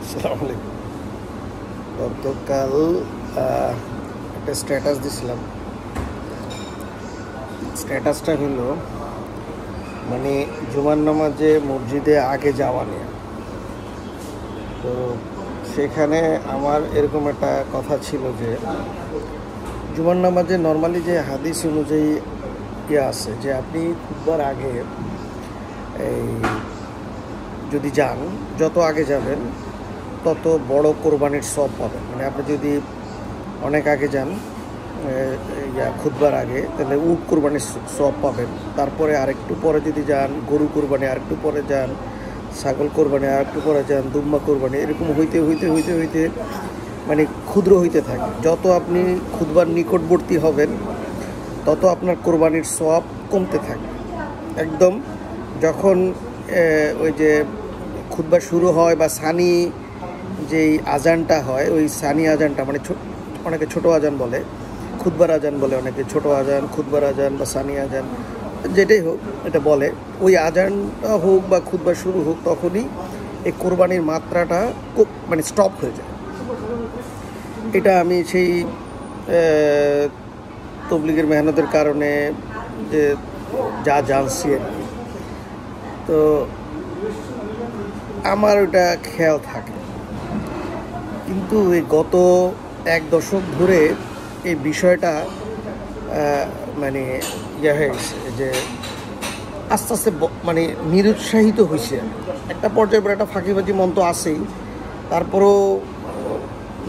আসসালামু আলাইকুম। গতকাল একটা স্ট্যাটাস দিছিলাম। স্ট্যাটাসটা হলো মানে জুমার নামাজে মসজিদে আগে যাওয়া নিয়ে। তো সেখানে আমার এরকম একটা কথা ছিল যে জুমার নামাজে নর্মালি যে হাদিস অনুযায়ী আছে যে আপনি খুতবার আগে এই যদি যান, যত আগে যাবেন তত বড় কোরবানির সব পাবেন। মানে আপনি যদি অনেক আগে যান খুতবার আগে, তাহলে উট কোরবানির সব পাবেন। তারপরে আরেকটু পরে যদি যান গরু কোরবানি, আরেকটু পরে যান ছাগল কোরবানি, আরেকটু পরে যান দুম্বা কোরবানি, এরকম হইতে হইতে হইতে হইতে মানে ক্ষুদ্র হইতে থাকে। যত আপনি খুতবার নিকটবর্তী হবেন তত আপনার কোরবানির সওয়াব কমতে থাকে। একদম যখন ওই যে খুতবা শুরু হয় বা সানি যেই আজানটা হয়, ওই সানি আজানটা মানে অনেকে ছোট আজান বলে, খুতবার আজান বলে, অনেকে ছোট আজান, খুতবার আজান বা সানি আজান যেটাই হোক এটা বলে, ওই আজানটা হোক বা খুতবা শুরু হোক তখনই এই কোরবানির মাত্রাটা মানে স্টপ হয়ে যায়। এটা আমি সেই তবলিগের মেহনতের কারণে যে যা জানছি আর কি, তো আমার ওটা খেয়াল থাকে। কিন্তু এই গত এক দশক ধরে এই বিষয়টা মানে হয়ে গেছে যে আস্তে আস্তে মানে নিরুৎসাহিত হয়েছে। একটা পর্যায়ের পর একটা ফাঁকিবাজি মন তো আছেই, তারপরও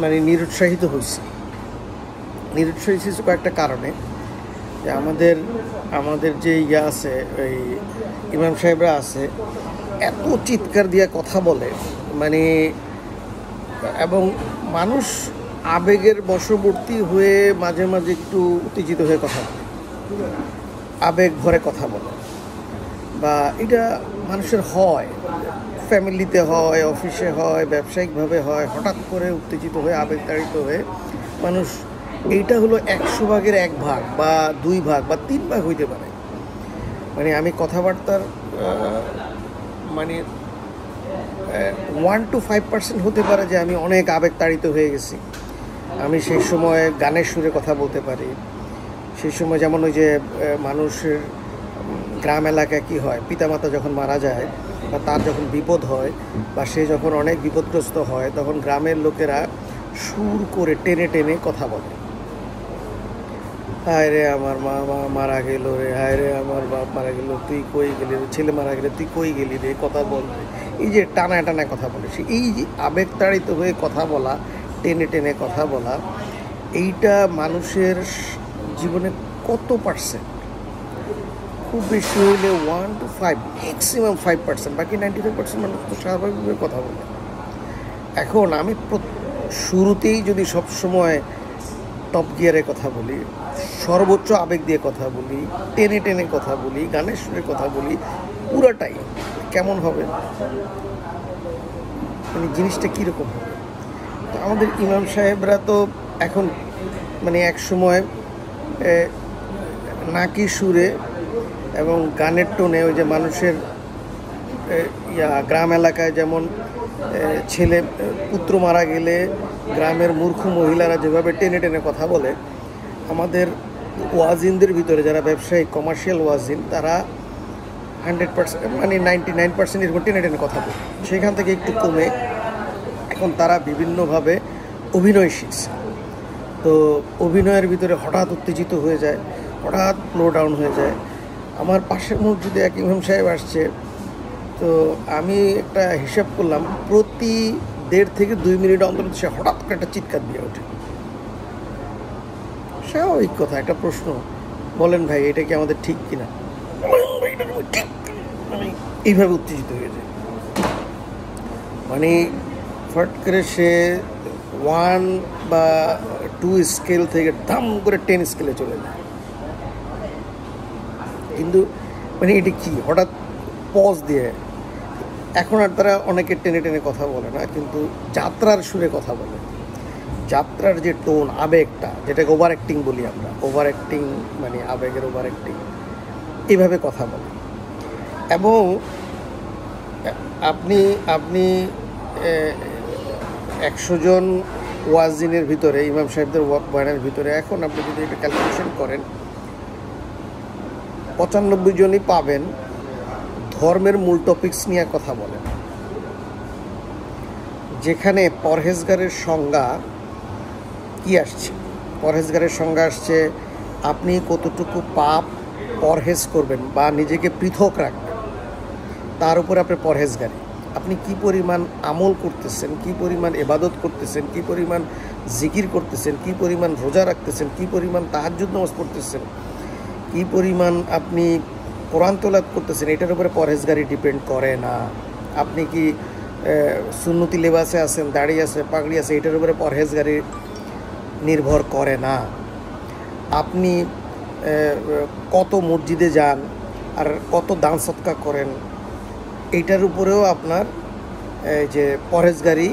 মানে নিরুৎসাহিত হয়েছে কয়েকটা কারণে। যে আমাদের যে আছে ওই ইমাম সাহেবরা আছে, এত চিৎকার দিয়ে কথা বলে মানে, এবং মানুষ আবেগের বশবর্তী হয়ে মাঝে মাঝে একটু উত্তেজিত হয়ে কথা বলে, আবেগ ভরে কথা বলে, বা এটা মানুষের হয়, ফ্যামিলিতে হয়, অফিসে হয়, ব্যবসায়িকভাবে হয়। হঠাৎ করে উত্তেজিত হয়ে আবেগতাড়িত হয়ে মানুষ, এইটা হলো 100 ভাগের 1 ভাগ বা 2 ভাগ বা 3 ভাগ হইতে পারে। মানে আমি কথাবার্তার মানে 1 to 5% হতে পারে যে আমি অনেক আবেগতাড়িত হয়ে গেছি। আমি সেই সময় গানের সুরে কথা বলতে পারি। সেই সময় যেমন ওই যে মানুষের গ্রাম এলাকায় কী হয়, পিতামাতা যখন মারা যায় বা তার যখন বিপদ হয় বা সে যখন অনেক বিপদগ্রস্ত হয়, তখন গ্রামের লোকেরা সুর করে টেনে টেনে কথা বলে, হায় রে আমার মা মারা গেল রে, হায় রে আমার বাপ মারা গেল, তুই কই গেলি রে, ছেলে মারা গেলে তুই কই গেলি রে, কথা বল রে। এই যে টানায় টানায় কথা বলে, সে এই যে আবেগতাড়িত হয়ে কথা বলা, টেনে টেনে কথা বলা, এইটা মানুষের জীবনে কত পার্সেন্ট? খুব বেশি হইলে 1 to 5, ম্যাক্সিমাম 5%, বাকি 95% মানুষ তো স্বাভাবিকভাবে কথা বলে। এখন আমি শুরুতেই যদি সবসময় টপ গিয়ারে কথা বলি, সর্বোচ্চ আবেগ দিয়ে কথা বলি, টেনে টেনে কথা বলি, গানের সুরে কথা বলি, পুরাটাই কেমন হবে? মানে জিনিসটা কীরকম হবে? তো আমাদের ইমাম সাহেবরা তো এখন মানে এক সময় নাকি সুরে এবং গানের টোনে, ওই যে মানুষের গ্রাম এলাকায় যেমন ছেলে পুত্র মারা গেলে গ্রামের মূর্খ মহিলারা যেভাবে টেনে টেনে কথা বলে, আমাদের ওয়াজিনদের ভিতরে যারা ব্যবসায়িক কমার্শিয়াল ওয়াজিন, তারা 100% মানে 99% এরকম টেনে টেনে কথা বলে। সেখান থেকে একটু কমে এখন তারা বিভিন্নভাবে অভিনয় শিখছে। তো অভিনয়ের ভিতরে হঠাৎ উত্তেজিত হয়ে যায়, হঠাৎ স্লো ডাউন হয়ে যায়। আমার পাশের মসজিদে এক ইমাম সাহেব আসছে, তো আমি একটা হিসাব করলাম, প্রতি 1.5 থেকে 2 মিনিট অন্তর সে হঠাৎ করে একটা চিৎকার দিয়ে ওঠে। স্বাভাবিক কথা, একটা প্রশ্ন, বলেন ভাই এটা কি আমাদের ঠিক কিনা? এইভাবে উত্তেজিত হয়ে যায়, মানে ফট করে সে 1 বা 2 স্কেল থেকে দাম করে 10 স্কেলে চলে যায়। কিন্তু মানে এটা কি হঠাৎ পজ দিয়ে, এখন আর তারা অনেকে টেনে টেনে কথা বলে না, কিন্তু যাত্রার সুরে কথা বলে। যাত্রার যে টোন, আবেগটা, যেটাকে ওভার অ্যাক্টিং বলি আমরা, ওভার অ্যাক্টিং মানে আবেগের ওভার অ্যাক্টিং, এইভাবে কথা বলে। এবং আপনি 100 জন ওয়াজিনের ভিতরে, ইমাম সাহেবদের বয়ানের ভিতরে এখন আপনি যদি এটা ক্যালকুলেশন করেন, 95 জনই পাবেন ধর্মের মূল টপিকস নিয়ে কথা বলেন, যেখানে পরহেজগারের সংজ্ঞা কি আসছে? পরহেজগারের সংজ্ঞা আসছে আপনি কতটুকু পাপ পরহেজ করবেন বা নিজেকে পৃথক রাখবেন, তার উপরে আপনি পরহেজগারি। আপনি কি পরিমাণ আমল করতেছেন, কি পরিমাণ ইবাদত করতেছেন, কি পরিমাণ জিকির করতেছেন, কি পরিমাণ রোজা রাখতেছেন, কি পরিমাণ তাহাজ্জুদ নামাজ পড়তেছেন, কি পরিমাণ আপনি কোরআন তেলাওয়াত করতেছেন, এটার উপরে পরহেজগারি ডিপেন্ড করে না। আপনি কি সুন্নতি লেবাসে আছেন, দাড়ি আছে, পাগড়ি আছে, এটার উপরে পরহেজগারি নির্ভর করে না। আপনি কত মসজিদে যান আর কত দান সৎকা করেন, এইটার উপরেও আপনার যে পরহেজগারি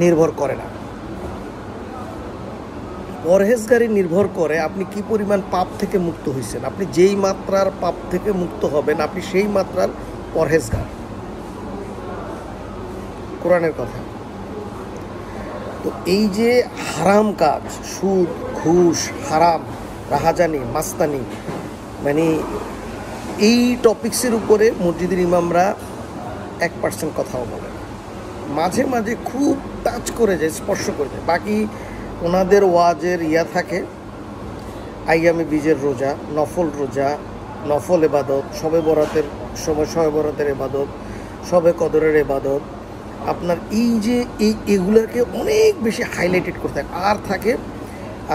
নির্ভর করে না। পরহেজগারি নির্ভর করে আপনি কি পরিমাণ পাপ থেকে মুক্ত হয়েছেন। আপনি যেই মাত্রার পাপ থেকে মুক্ত হবেন, আপনি সেই মাত্রার পরহেজগার। কোরআনের কথা। তো এই যে হারাম কাজ, সুদ, ঘুষ, হারাম, রাহাজানি, মাস্তানি, মানে এই টপিক্সের উপরে মসজিদের ইমামরা 1% কথাও বলে, মাঝে মাঝে খুব টাচ করে যায়, স্পর্শ করে যায়। বাকি ওনাদের ওয়াজের থাকে আইয়ামে বীজের রোজা, নফল রোজা, নফল এবাদত, শবে বরাতের সময় শবে বরাতের এবাদত, শবে কদরের এবাদত। আপনার এই যে এগুলোকে অনেক বেশি হাইলাইটেড করতে থাকে।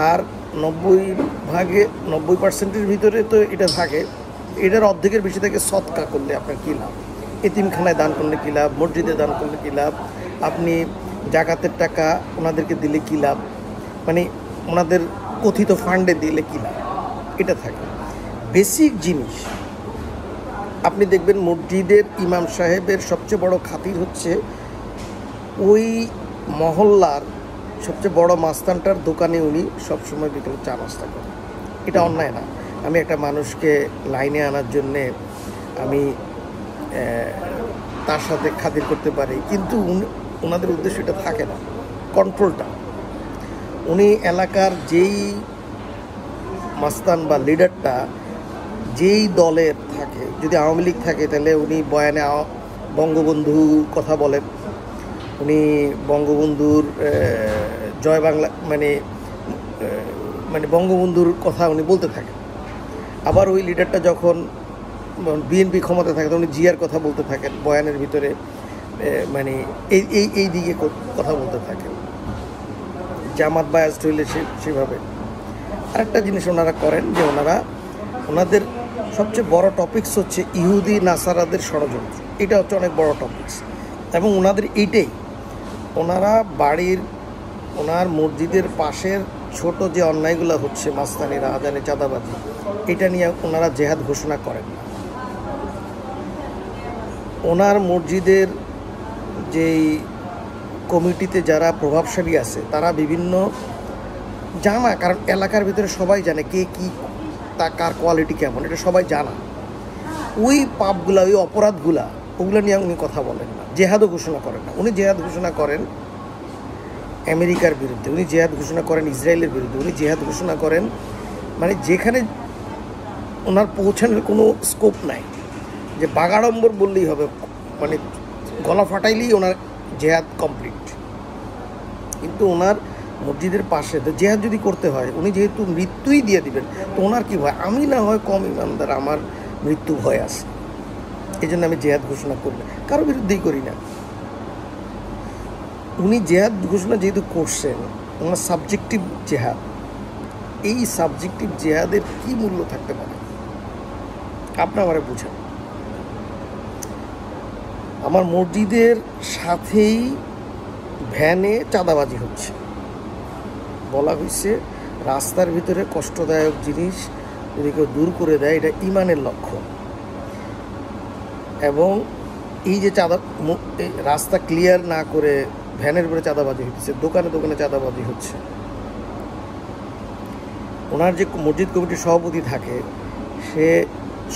আর 90% ভিতরে তো এটা থাকে, এটার অর্ধেকের বেশি থাকে সৎকা করলে আপনার কী লাভ, এতিমখানায় দান করলে কী লাভ, মসজিদে দান করলে কী লাভ, আপনি জাকাতের টাকা ওনাদেরকে দিলে কী লাভ, মানে ওনাদের কথিত ফান্ডে দিলে কী লাভ, এটা থাকে বেসিক জিনিস। আপনি দেখবেন মসজিদের ইমাম সাহেবের সবচেয়ে বড় খাতির হচ্ছে ওই মহল্লার সবচেয়ে বড় মাস্তানটার দোকানে উনি সবসময় বিকেলে চা নাস্তা করেন। এটা অন্যায় না। আমি একটা মানুষকে লাইনে আনার জন্যে আমি তার সাথে খাতির করতে পারি, কিন্তু ওনাদের উদ্দেশ্য এটা থাকে না, কন্ট্রোলটা। উনি এলাকার যেই মাস্তান বা লিডারটা যেই দলের থাকে, যদি আওয়ামী লীগ থাকে তাহলে উনি বয়ানে বঙ্গবন্ধু কথা বলেন, উনি বঙ্গবন্ধুর জয় বাংলা মানে বঙ্গবন্ধুর কথা উনি বলতে থাকেন। আবার ওই লিডারটা যখন বিএনপি ক্ষমতা থাকে উনি জিয়ার কথা বলতে থাকেন বয়ানের ভিতরে, মানে এই দিকে কথা বলতে থাকেন। জামাত বায়াসড হইলে সেভাবে। আরেকটা জিনিস ওনারা করেন যে ওনাদের সবচেয়ে বড় টপিকস হচ্ছে ইহুদি নাসারাদের ষড়যন্ত্র। এটা হচ্ছে অনেক বড় টপিকস, এবং ওনাদের এইটাই, ওনার মসজিদের পাশের ছোট যে অন্যায়গুলো হচ্ছে, মাস্তানি, রাহাজানি, চাঁদাবাজি, এটা নিয়ে ওনারা জেহাদ ঘোষণা করেন না। ওনার মসজিদের যেই কমিটিতে যারা প্রভাবশালী আছে তারা বিভিন্ন জানা, কারণ এলাকার ভিতরে সবাই জানে কে কী, তা কার কোয়ালিটি কেমন, এটা সবাই জানা। ওই পাপগুলা, ওই অপরাধগুলা, ওগুলো নিয়ে উনি কথা বলেন না, জেহাদও ঘোষণা করেন না। উনি জেহাদ ঘোষণা করেন আমেরিকার বিরুদ্ধে, উনি জেহাদ ঘোষণা করেন ইসরায়েলের বিরুদ্ধে, উনি জেহাদ ঘোষণা করেন মানে যেখানে ওনার পৌঁছানোর কোনো স্কোপ নাই, যে বাগাড়ম্বর বললেই হবে, মানে গলা ফাটাইলেই ওনার জেহাদ কমপ্লিট। কিন্তু ওনার মসজিদের পাশে তো জেহাদ যদি করতে হয়, উনি যেহেতু মৃত্যুই দিয়ে দিবেন, তো ওনার কী ভয়? আমি না হয় কম ইমানদার, আমার মৃত্যু ভয় আছে, এই জন্য আমি জেহাদ ঘোষণা করি না, কারো বিরুদ্ধেই করি না। উনি জেহাদ ঘোষণা যেহেতু করছেন, ওনার সাবজেক্টিভ জেহাদ, এই সাবজেক্টিভ জেহাদের কী মূল্য থাকতে পারে আপনি আমারে বুঝান। আমার মসজিদের সাথেই ভ্যানে চাঁদাবাজি হচ্ছে, বলা হয়েছে রাস্তার ভিতরে কষ্টদায়ক জিনিস যদি কেউ দূর করে দেয় এটা ইমানের লক্ষ্য। এবং এই যে রাস্তা ক্লিয়ার না করে ভ্যানের উপরে চাঁদাবাজি হচ্ছে, দোকানে দোকানে চাঁদাবাজি হচ্ছে। ওনার যে মসজিদ কমিটির সভাপতি থাকে, সে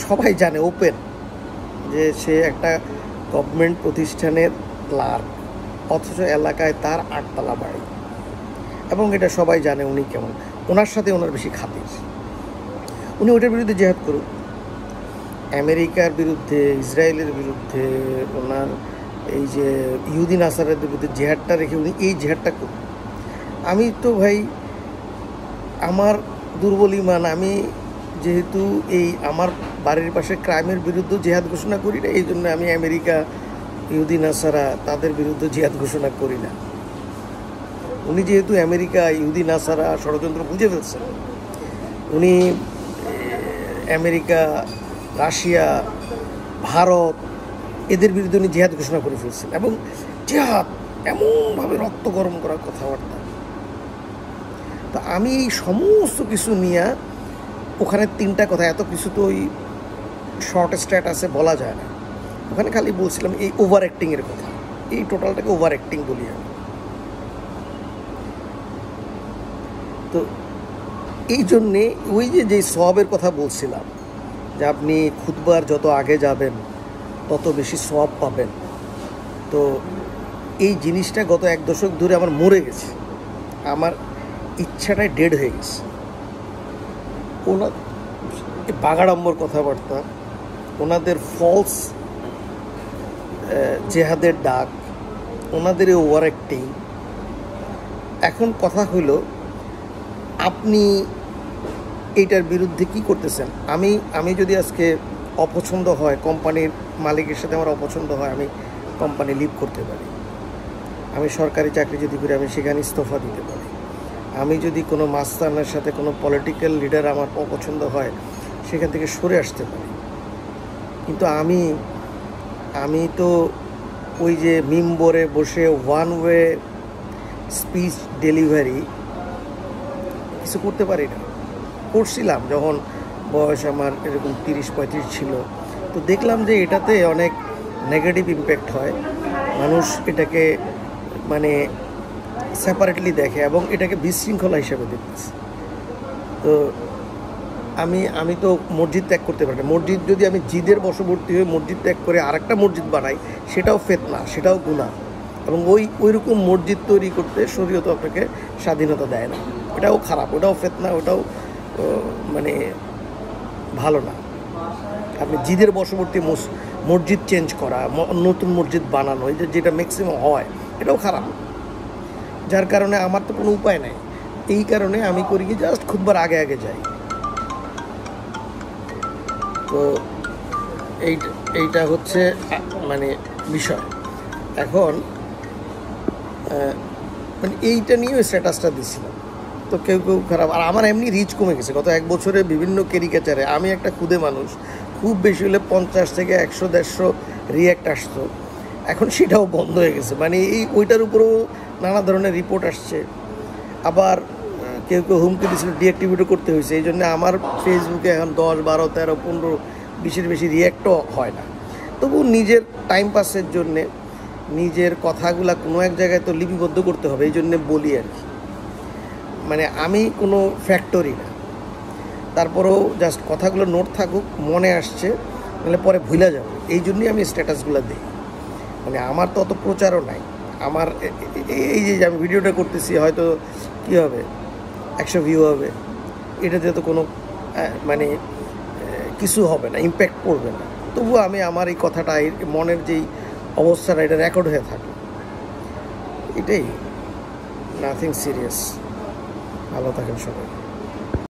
সবাই জানে ওপেন যে সে একটা গভর্নমেন্ট প্রতিষ্ঠানের ক্লার্ক, অথচ এলাকায় তার 8 তলা বাড়ি, এবং এটা সবাই জানে উনি কেমন। ওনার সাথে ওনার বেশি খাতির। উনি ওটার বিরুদ্ধে জেহাদ করুক, আমেরিকার বিরুদ্ধে, ইসরায়েলের বিরুদ্ধে, ওনার এই যে ইহুদি নাসারাদের বিরুদ্ধে জেহাদটা রেখে উনি এই জেহাদটা করুন। আমি তো ভাই আমার দুর্বল ইমান, আমি যেহেতু এই আমার বাড়ির পাশে ক্রাইমের বিরুদ্ধে জেহাদ ঘোষণা করি না, এই জন্য আমি আমেরিকা, ইহুদি নাসারা তাদের বিরুদ্ধে জেহাদ ঘোষণা করি না। উনি যেহেতু আমেরিকা, ইহুদি নাসারা ষড়যন্ত্র বুঝে ফেলছেন, উনি আমেরিকা, রাশিয়া, ভারত এদের বিরুদ্ধে উনি জেহাদ ঘোষণা করে ফেলছেন, এবং জেহাদ এমনভাবে রক্ত গরম করার কথাবার্তা। তা আমি এই সমস্ত কিছু নিয়ে ওখানে 3টা কথা, এত কিছু তো ওই শর্ট স্ট্যাটাসে বলা যায় না, ওখানে খালি বলছিলাম এই ওভার অ্যাক্টিংয়ের কথা। এই টোটালটাকে ওভার অ্যাক্টিং বলি আমি। তো এই জন্যে ওই যে সওয়াবের কথা বলছিলাম, যে আপনি খুতবার যত আগে যাবেন তত বেশি সওয়াব পাবেন, তো এই জিনিসটা গত 1 দশক ধরে আমার মরে গেছে, আমার ইচ্ছাটাই ডেড হয়ে গেছে। ওনার বাগাড়ম্বর কথাবার্তা, ওনাদের ফলস জেহাদের ডাক, ওনাদের ওভার অ্যাক্টিং। এখন কথা হইল, আপনি এইটার বিরুদ্ধে কি করতেছেন? আমি যদি আজকে অপছন্দ হয়, কোম্পানির মালিকের সাথে আমার অপছন্দ হয়, আমি কোম্পানি লিভ করতে পারি। আমি সরকারি চাকরি যদি করি, আমি সেখানে ইস্তফা দিতে পারি। আমি যদি কোনো মাস্তানের সাথে কোনো পলিটিক্যাল লিডার আমার অপছন্দ হয়, সেখান থেকে সরে আসতে পারি। কিন্তু আমি তো ওই যে মিম্বরে বসে ওয়ান ওয়ে স্পিচ ডেলিভারি কিছু করতে পারি না। করছিলাম যখন বয়স আমার এরকম 30-35 ছিল, তো দেখলাম যে এটাতে অনেক নেগেটিভ ইম্প্যাক্ট হয়, মানুষ এটাকে মানে সেপারেটলি দেখে এবং এটাকে বিশৃঙ্খলা হিসেবে দেখতেছে। তো আমি তো মসজিদ ত্যাগ করতে পারি না। মসজিদ যদি আমি জিদের বশবর্তী হয়ে মসজিদ ত্যাগ করে আরেকটা মসজিদ বানাই, সেটাও ফিতনা, সেটাও গুনাহ, এবং ওইরকম মসজিদ তৈরি করতে শরীয়ত আপনাকে স্বাধীনতা দেয় না। এটাও খারাপ, ওটাও ফিতনা, ওটাও মানে ভালো না। আপনি জিদের বশবর্তী মসজিদ চেঞ্জ করা, নতুন মসজিদ বানানো, যেটা ম্যাক্সিমাম হয়, এটাও খারাপ। যার কারণে আমার তো কোনো উপায় নাই। এই কারণে আমি করি কি, জাস্ট খুববার আগে যাই। তো এইটা হচ্ছে মানে বিষয়। এখন মানে এইটা নিয়ে স্ট্যাটাসটা দিছিলাম, তো কেউ খারাপ। আর আমার এমনি রিচ কমে গেছে গত 1 বছরে বিভিন্ন ক্যারিকেচারে। আমি একটা ক্ষুদে মানুষ, খুব বেশি হলে 50 থেকে 100-150 রিয়্যাক্ট আসতো, এখন সেটাও বন্ধ হয়ে গেছে। মানে ওইটার উপরেও নানা ধরনের রিপোর্ট আসছে। আবার কেউ হুমকি দিয়েছিল, ডিঅ্যাক্টিভেটও করতে হয়েছে। এই জন্য আমার ফেসবুকে এখন 10, 12, 13, 15, 20-এর বেশি রিয়্যাক্টও হয় না। তবু নিজের টাইম পাসের জন্যে নিজের কথাগুলা কোনো এক জায়গায় তো লিপিবদ্ধ করতে হবে, এই জন্যে বলি আর কি। মানে আমি কোনো ফ্যাক্টরি না, তারপরেও জাস্ট কথাগুলো নোট থাকুক, মনে আসছে, মানে পরে ভুলে যাবো, এই জন্যই আমি স্ট্যাটাসগুলো দিই। মানে আমার তো অত প্রচারও নাই। আমার এই যে আমি ভিডিওটা করতেছি, হয়তো কী হবে, 100 ভিউ হবে, এটাতে তো কোনো মানে কিছু হবে না, ইম্প্যাক্ট পড়বে না। তবুও আমি আমার এই কথাটা, মনের যেই অবস্থাটা, এটা রেকর্ড হয়ে থাকে, এটাই। Nothing serious. ভালো থাকেন সবাই।